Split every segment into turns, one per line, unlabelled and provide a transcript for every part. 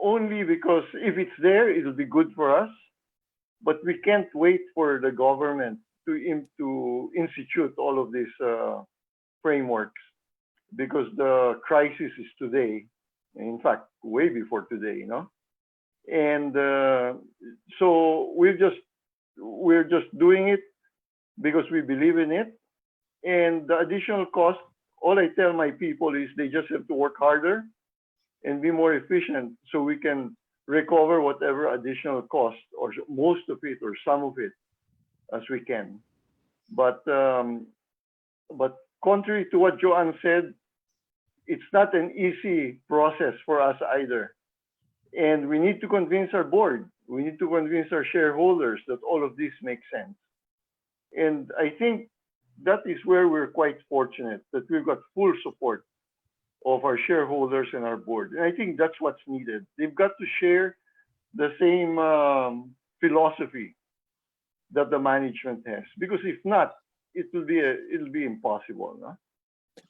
only because if it's there, it'll be good for us. But we can't wait for the government to institute all of these frameworks, because the crisis is today. In fact, way before today, And so we're just doing it because we believe in it. And the additional cost, all I tell my people is they just have to work harder and be more efficient so we can recover whatever additional cost, or most of it or some of it, as we can. But contrary to what Joanne said, it's not an easy process for us either. And we need to convince our board, we need to convince our shareholders that all of this makes sense. And I think that is where we're quite fortunate, that we've got full support of our shareholders and our board. And I think that's what's needed. They've got to share the same philosophy that the management has, because if not, it'll be impossible. No?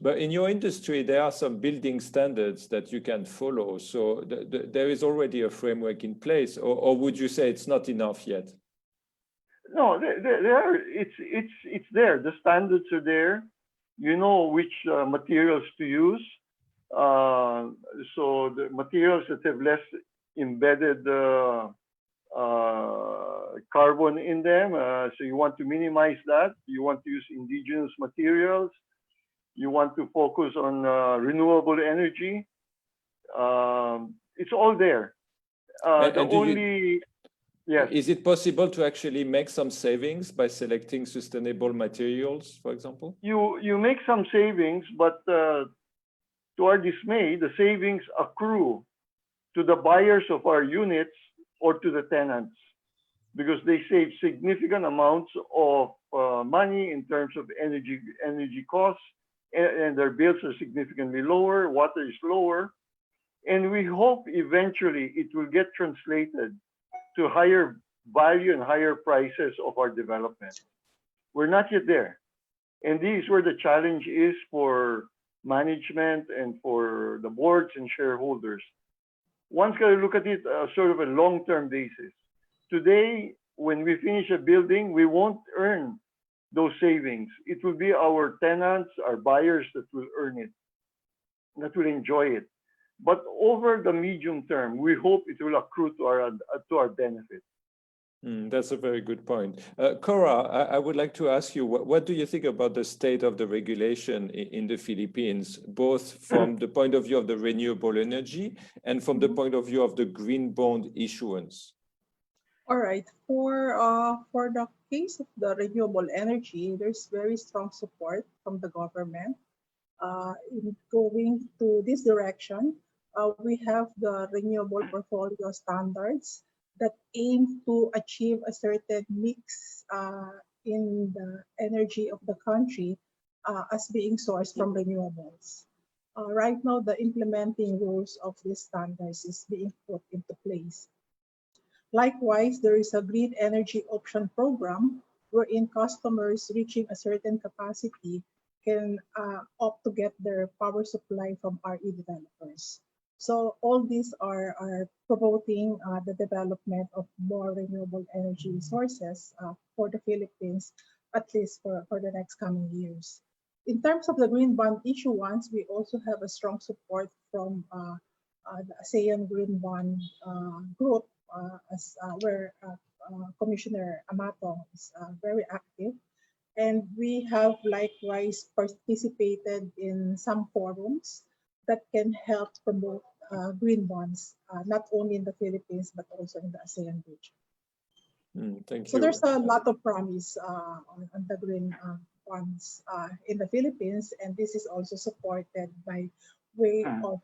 But in your industry, there are some building standards that you can follow. So there is already a framework in place, or would you say it's not enough yet?
No, it's there. The standards are there. You know which materials to use. So the materials that have less embedded carbon in them. So you want to minimize that. You want to use indigenous materials. You want to focus on renewable energy. It's all there. Yes.
Is it possible to actually make some savings by selecting sustainable materials, for example?
You make some savings, but to our dismay, the savings accrue to the buyers of our units or to the tenants, because they save significant amounts of money in terms of energy costs, and their bills are significantly lower, water is lower, and we hope eventually it will get translated to higher value and higher prices of our development. We're not yet there. And this is where the challenge is for management and for the boards and shareholders. One's got to look at it sort of a long-term basis. Today, when we finish a building, we won't earn those savings. It will be our tenants, our buyers that will earn it, that will enjoy it. But over the medium term, we hope it will accrue to our benefit.
That's a very good point. Cora, I would like to ask you, what do you think about the state of the regulation in the Philippines, both from the point of view of the renewable energy and from the point of view of the green bond issuance?
All right. For the case of the renewable energy, there's very strong support from the government in going to this direction. We have the renewable portfolio standards that aim to achieve a certain mix in the energy of the country as being sourced from renewables. Right now, the implementing rules of these standards is being put into place. Likewise, there is a green energy option program wherein customers reaching a certain capacity can opt to get their power supply from RE developers. So all these are promoting the development of more renewable energy sources for the Philippines, at least for the next coming years. In terms of the green bond issuance, we also have a strong support from the ASEAN Green Bond Group, where Commissioner Amato is very active. And we have likewise participated in some forums that can help promote green bonds, not only in the Philippines, but also in the ASEAN region.
Thank you.
So there's a lot of promise on the green bonds in the Philippines, and this is also supported by way of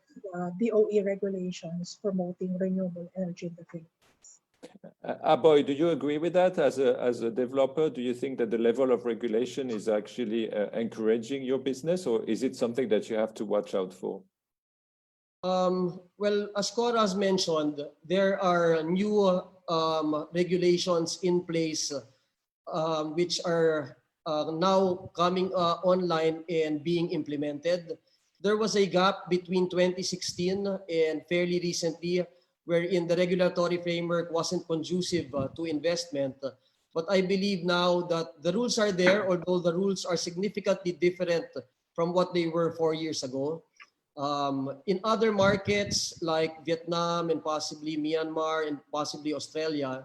DOE regulations promoting renewable energy in the Philippines.
Aboy, do you agree with that as a developer? Do you think that the level of regulation is actually encouraging your business, or is it something that you have to watch out for?
Well, as Cora has mentioned, there are new regulations in place which are now coming online and being implemented. there was a gap between 2016 and fairly recently, wherein the regulatory framework wasn't conducive to investment. But I believe now that the rules are there, although the rules are significantly different from what they were 4 years ago. In other markets like Vietnam and possibly Myanmar and possibly Australia,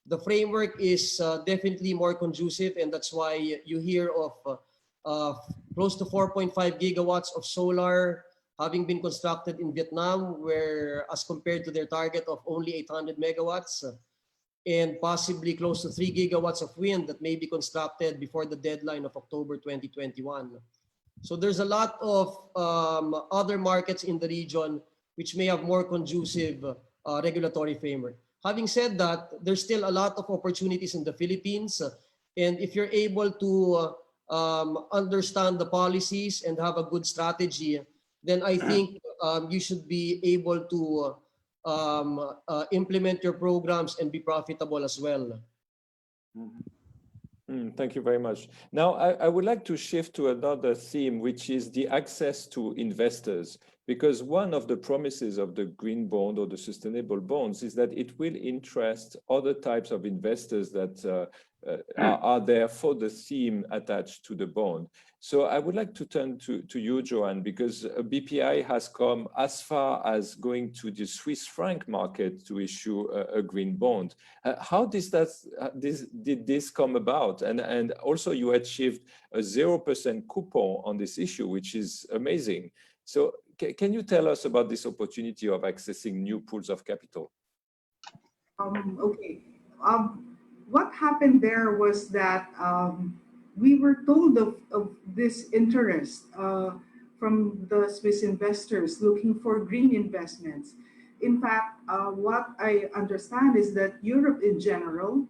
the framework is definitely more conducive, and that's why you hear of close to 4.5 gigawatts of solar having been constructed in Vietnam, where as compared to their target of only 800 megawatts, and possibly close to 3 gigawatts of wind that may be constructed before the deadline of October 2021. So there's a lot of other markets in the region which may have more conducive regulatory framework. Having said that, there's still a lot of opportunities in the Philippines. And if you're able to understand the policies and have a good strategy, then I think you should be able to implement your programs and be profitable as well.
Thank you very much. Now, I would like to shift to another theme, which is the access to investors, because one of the promises of the green bond or the sustainable bonds is that it will interest other types of investors that are there for the theme attached to the bond. So I would like to turn to you, Joanne, because BPI has come as far as going to the Swiss franc market to issue a green bond. How did this come about? And also you achieved a 0% coupon on this issue, which is amazing. So can you tell us about this opportunity of accessing new pools of capital?
Okay. What happened there was that we were told of this interest from the Swiss investors looking for green investments. In fact, what I understand is that Europe in general,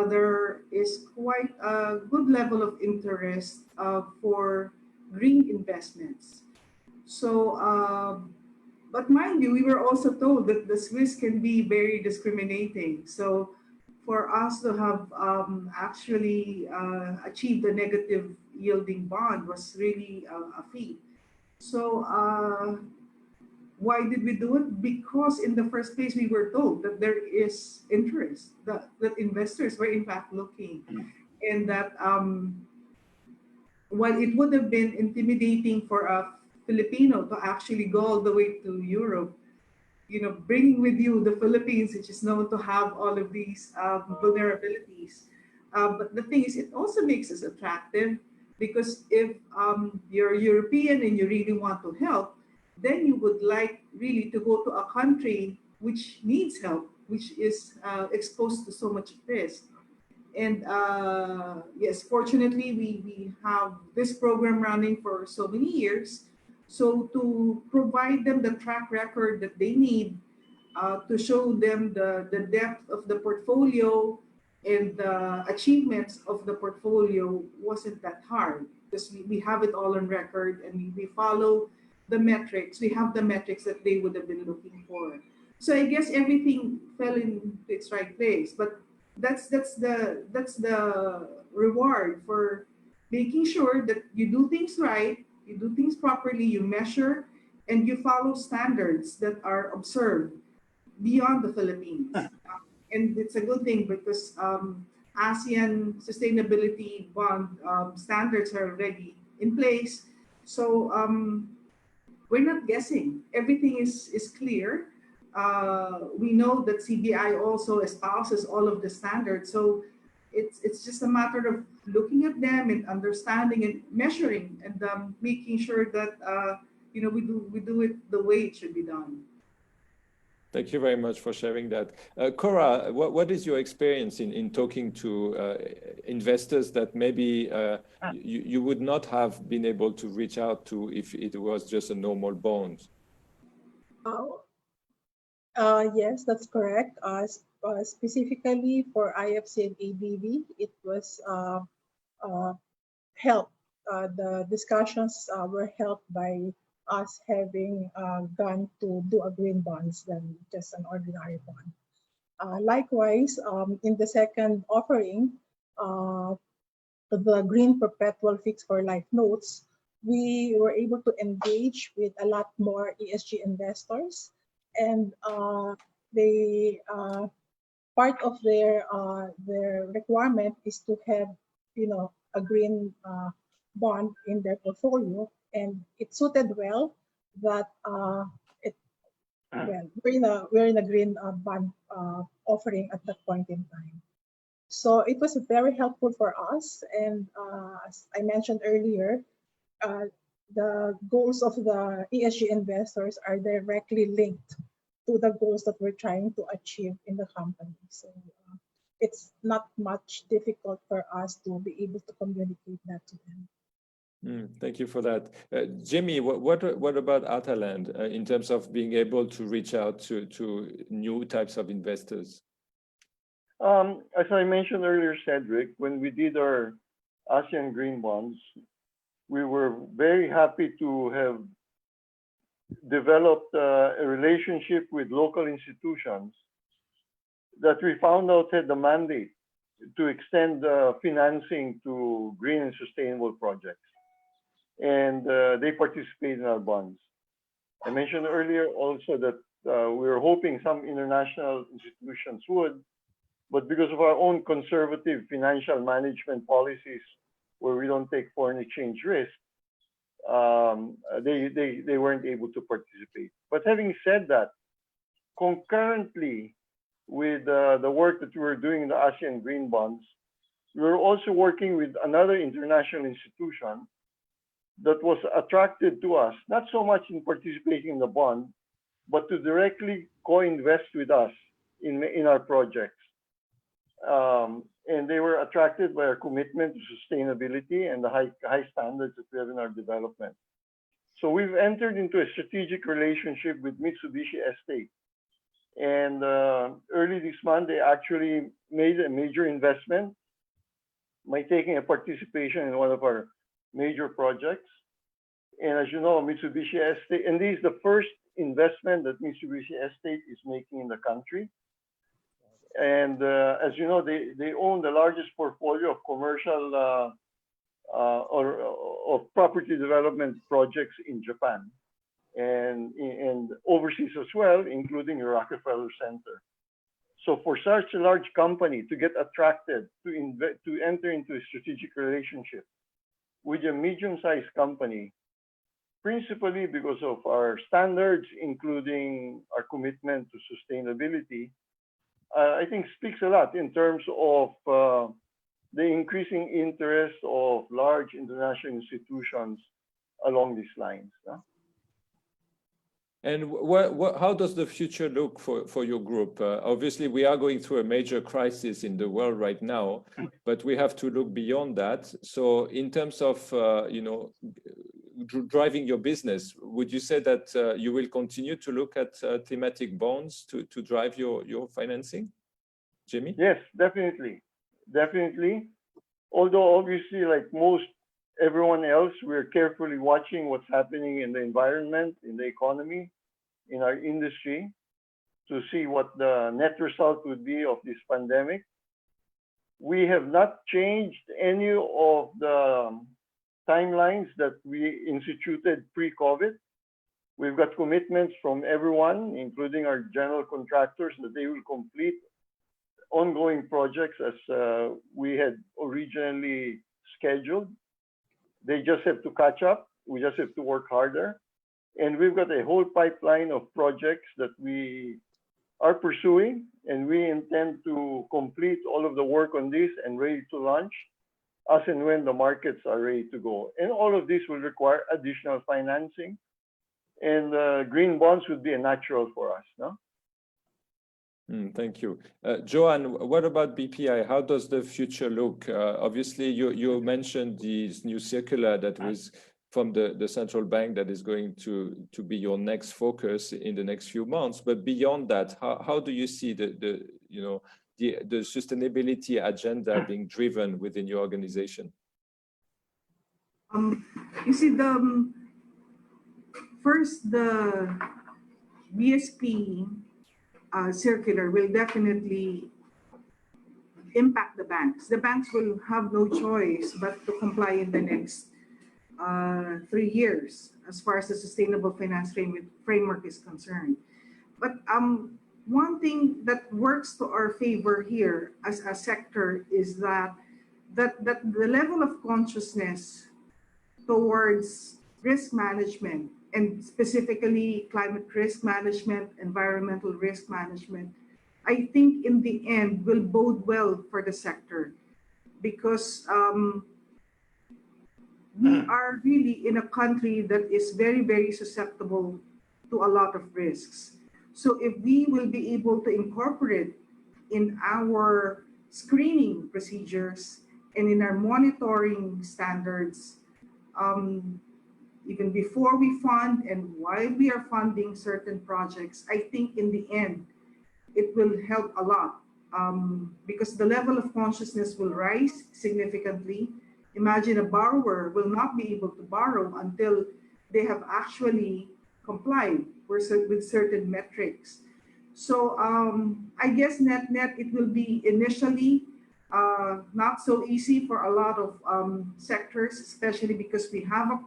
there is quite a good level of interest for green investments. So, but mind you, we were also told that the Swiss can be very discriminating. So for us to have actually achieved a negative yielding bond was really a feat. So why did we do it? Because in the first place, we were told that there is interest, that investors were in fact looking, and that while it would have been intimidating for a Filipino to actually go all the way to Europe, you know, bringing with you the Philippines, which is known to have all of these vulnerabilities. But the thing is, it also makes us attractive because if you're European and you really want to help, then you would like really to go to a country which needs help, which is exposed to so much risk. And yes, fortunately, we have this program running for so many years. So to provide them the track record that they need to show them the depth of the portfolio and the achievements of the portfolio wasn't that hard because we have it all on record and we follow the metrics. We have the metrics that they would have been looking for. So I guess everything fell in its right place. But that's the reward for making sure that you do things right, you do things properly, you measure, and you follow standards that are observed beyond the Philippines. And it's a good thing because ASEAN sustainability bond standards are already in place. So we're not guessing. Everything is clear. We know that CBI also espouses all of the standards. So it's just a matter of looking at them and understanding and measuring and making sure that you know we do it the way it should be done.
Thank you very much for sharing that. Cora, what is your experience in talking to investors that maybe you would not have been able to reach out to if it was just a normal bond?
Yes, that's correct. Specifically for IFC and ABV, it was helped. The discussions were helped by us having gone to do a green bonds than just an ordinary bond. Likewise, in the second offering, the green perpetual fixed for life notes, we were able to engage with a lot more ESG investors, and they part of their requirement is to have, a green bond in their portfolio, and it suited well that it well, we're in a green bond offering at that point in time. So it was very helpful for us, and as I mentioned earlier, uh, the goals of the ESG investors are directly linked to the goals that we're trying to achieve in the company. So it's not much difficult for us to be able to communicate that to them.
Thank you for that. Jaime, what about ARTHALAND in terms of being able to reach out to new types of investors?
As I mentioned earlier, Cedric, when we did our ASEAN green bonds, we were very happy to have developed a relationship with local institutions that we found out had the mandate to extend financing to green and sustainable projects. And they participate in our bonds. I mentioned earlier also that we were hoping some international institutions would, but because of our own conservative financial management policies where we don't take foreign exchange risk, they weren't able to participate. But having said that, concurrently with the work that we were doing in the ASEAN green bonds, we were also working with another international institution that was attracted to us, not so much in participating in the bond, but to directly co-invest with us in our projects. And they were attracted by our commitment to sustainability and the high standards that we have in our development. So we've entered into a strategic relationship with Mitsubishi Estate. And early this month, they actually made a major investment by taking a participation in one of our major projects. And as you know, Mitsubishi Estate, and this is the first investment that Mitsubishi Estate is making in the country. And as you know, they own the largest portfolio of commercial or of property development projects in Japan and overseas as well, including the Rockefeller Center. So for such a large company to get attracted to enter into a strategic relationship with a medium-sized company, principally because of our standards, including our commitment to sustainability, I think speaks a lot in terms of the increasing interest of large international institutions along these lines.
And how does the future look for your group? Obviously, we are going through a major crisis in the world right now, but we have to look beyond that. So in terms of, driving your business, would you say that you will continue to look at thematic bonds to drive your financing? Jaime?
Yes, definitely. Definitely. Although obviously, like everyone else, we're carefully watching what's happening in the environment, in the economy, in our industry, to see what the net result would be of this pandemic. We have not changed any of the timelines that we instituted pre-COVID. We've got commitments from everyone, including our general contractors, that they will complete ongoing projects as we had originally scheduled. They just have to catch up. We just have to work harder. And we've got a whole pipeline of projects that we are pursuing, and we intend to complete all of the work on this and ready to launch as and when the markets are ready to go. And all of this will require additional financing, and green bonds would be a natural for us, no?
Thank you. Joanne, what about BPI? How does the future look? Obviously, you mentioned this new circular that was from the central bank that is going to be your next focus in the next few months. But beyond that, how do you see the sustainability agenda being driven within your organization?
You see, the BSP circular will definitely impact the banks. The banks will have no choice but to comply in the next 3 years as far as the sustainable finance framework is concerned. But one thing that works to our favor here as a sector is that the level of consciousness towards risk management, and specifically climate risk management, environmental risk management, I think in the end will bode well for the sector, because we are really in a country that is very, very susceptible to a lot of risks. So if we will be able to incorporate in our screening procedures and in our monitoring standards, even before we fund and while we are funding certain projects, I think in the end, it will help a lot, because the level of consciousness will rise significantly. Imagine a borrower will not be able to borrow until they have actually complied with certain metrics. So I guess net it will be initially not so easy for a lot of sectors, especially because we have a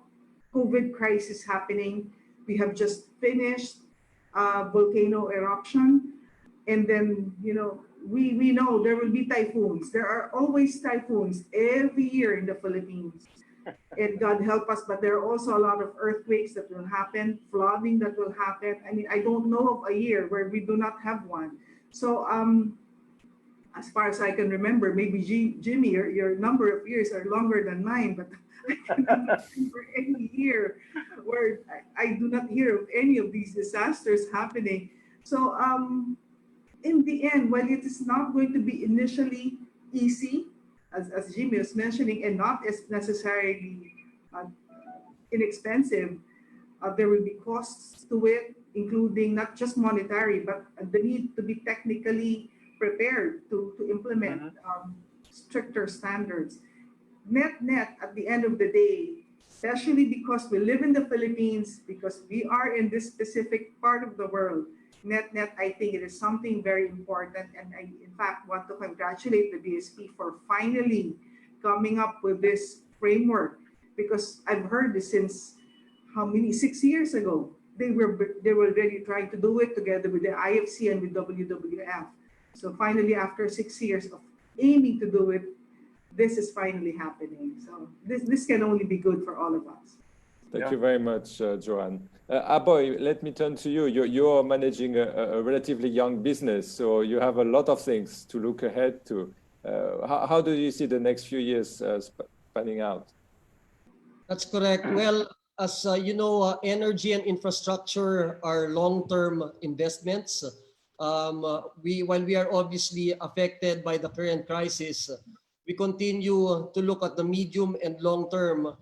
COVID crisis happening. We have just finished volcano eruption. And then, we know there will be typhoons. There are always typhoons every year in the Philippines. And God help us, but there are also a lot of earthquakes that will happen, flooding that will happen. I mean, I don't know of a year where we do not have one. So as far as I can remember, maybe Jimmy, your number of years are longer than mine, but I cannot remember any year where I do not hear of any of these disasters happening. So in the end, while it is not going to be initially easy, as Jimmy was mentioning, and not as necessarily inexpensive, there will be costs to it, including not just monetary, but the need to be technically prepared to implement stricter standards. Net, at the end of the day, especially because we live in the Philippines, because we are in this specific part of the world, net, I think it is something very important. And I, in fact, want to congratulate the BSP for finally coming up with this framework, because I've heard this since how many, 6 years ago. They were already trying to do it together with the IFC and with WWF. So finally, after 6 years of aiming to do it, this is finally happening. So this can only be good for all of us.
Thank you very much, Joanne. Aboy, let me turn to you. You're managing a relatively young business, so you have a lot of things to look ahead to. How do you see the next few years panning out?
That's correct. Well, as you know, energy and infrastructure are long-term investments. While we are obviously affected by the current crisis, we continue to look at the medium and long term.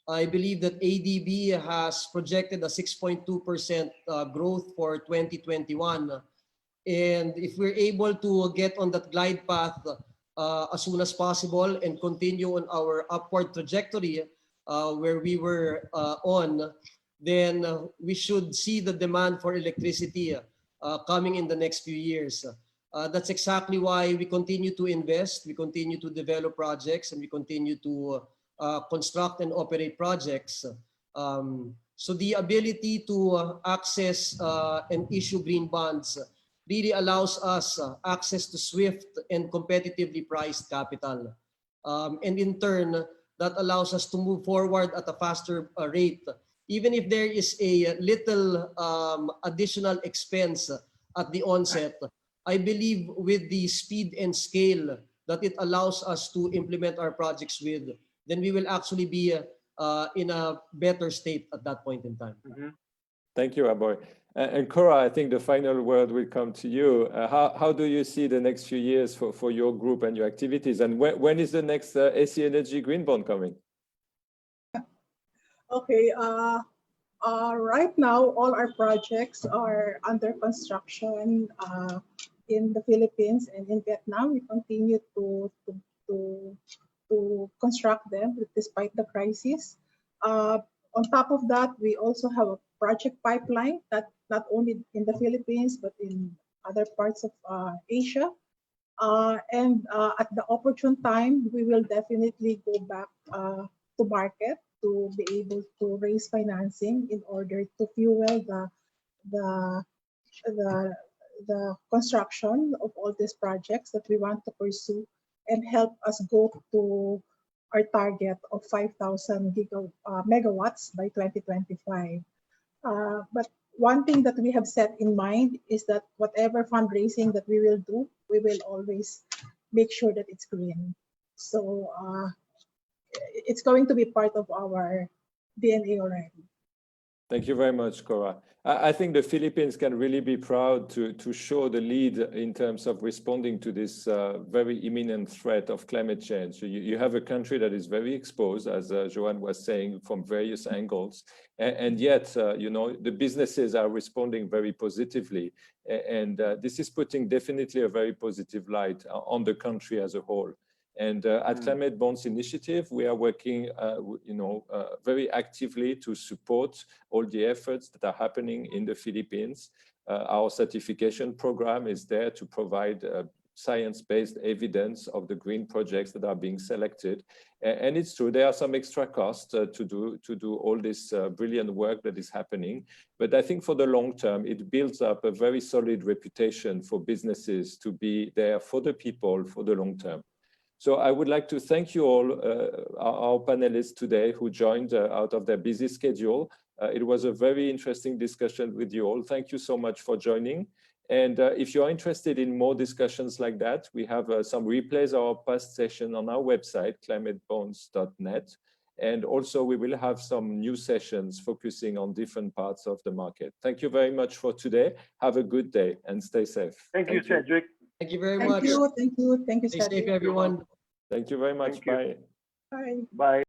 I believe that ADB has projected a 6.2% growth for 2021. And if we're able to get on that glide path as soon as possible and continue on our upward trajectory where we were on, then we should see the demand for electricity coming in the next few years. That's exactly why we continue to invest, we continue to develop projects, and we continue to construct and operate projects. So the ability to access and issue green bonds really allows us access to swift and competitively priced capital. And in turn, that allows us to move forward at a faster rate, even if there is a little additional expense at the onset. I believe with the speed and scale that it allows us to implement our projects with, then we will actually be in a better state at that point in time.
Thank you, Aboy. And Cora, I think the final word will come to you. How do you see the next few years for your group and your activities? And when is the next AC Energy Green Bond coming?
Okay, right now, all our projects are under construction in the Philippines and in Vietnam. We continue to construct them despite the crisis. On top of that, we also have a project pipeline that not only in the Philippines, but in other parts of Asia. And at the opportune time, we will definitely go back to market to be able to raise financing in order to fuel the the the construction of all these projects that we want to pursue and help us go to our target of 5,000 megawatts by 2025. But one thing that we have set in mind is that whatever fundraising that we will do, we will always make sure that it's green. So it's going to be part of our DNA already.
Thank you very much, Cora. I think the Philippines can really be proud to show the lead in terms of responding to this very imminent threat of climate change. So you have a country that is very exposed, as Joanne was saying, from various angles, and yet, you know, the businesses are responding very positively, and this is putting definitely a very positive light on the country as a whole. And at Climate Bonds Initiative, we are working, very actively to support all the efforts that are happening in the Philippines. Our certification program is there to provide science-based evidence of the green projects that are being selected. And it's true, there are some extra costs to do all this brilliant work that is happening. But I think for the long term, it builds up a very solid reputation for businesses to be there for the people for the long term. So I would like to thank you all, our panelists today who joined out of their busy schedule. It was a very interesting discussion with you all. Thank you so much for joining. And if you're interested in more discussions like that, we have some replays of our past session on our website, climatebonds.net. And also we will have some new sessions focusing on different parts of the market. Thank you very much for today. Have a good day and stay safe.
Thank you, Cedric.
Thank you very
Thank
much.
you, thank you, thank you,
Stay safe,
Cedric.
everyone.
Thank you very much.
Thank you.
Bye.
Bye.
Bye.